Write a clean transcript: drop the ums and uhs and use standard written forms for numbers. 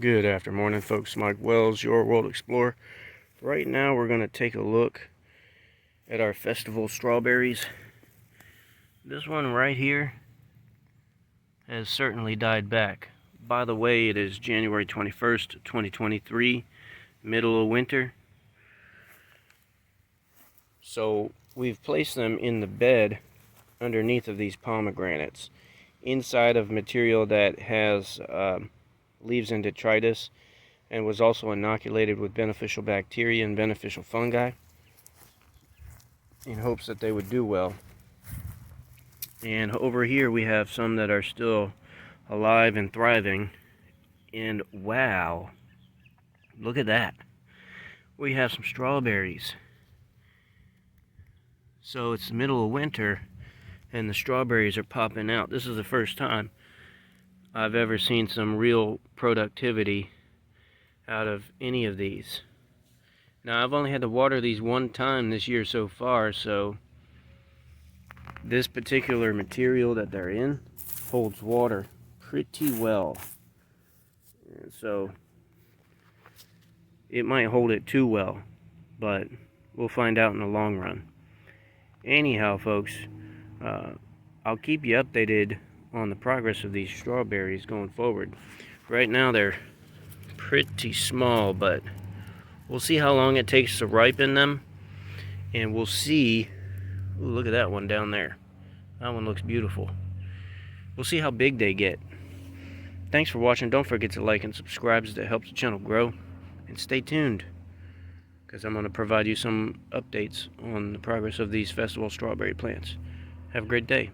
Good afternoon, folks. Mike Wells, your World Explorer. Right now we're going to take a look at our festival strawberries. This one right here has certainly died back. By the way, it is January 21st, 2023, middle of winter. So we've placed them in the bed underneath of these pomegranates, inside of material that has leaves and detritus, and was also inoculated with beneficial bacteria and beneficial fungi in hopes that they would do well. And over here we have some that are still alive and thriving, and wow, look at that. We have some strawberries. So it's the middle of winter and the strawberries are popping out. This is the first time I've ever seen some real productivity out of any of these. Now, I've only had to water these one time this year so far, so this particular material that they're in holds water pretty well. And so it might hold it too well, but we'll find out in the long run. Anyhow, folks, I'll keep you updated on the progress of these strawberries going forward. Right now they're pretty small, but we'll see how long it takes to ripen them, and we'll see. Ooh, look at that one down there. That one looks beautiful. We'll see how big they get. Thanks for watching. Don't forget to like and subscribe, as that helps the channel grow. And stay tuned, because I'm going to provide you some updates on the progress of these festival strawberry plants. Have a great day.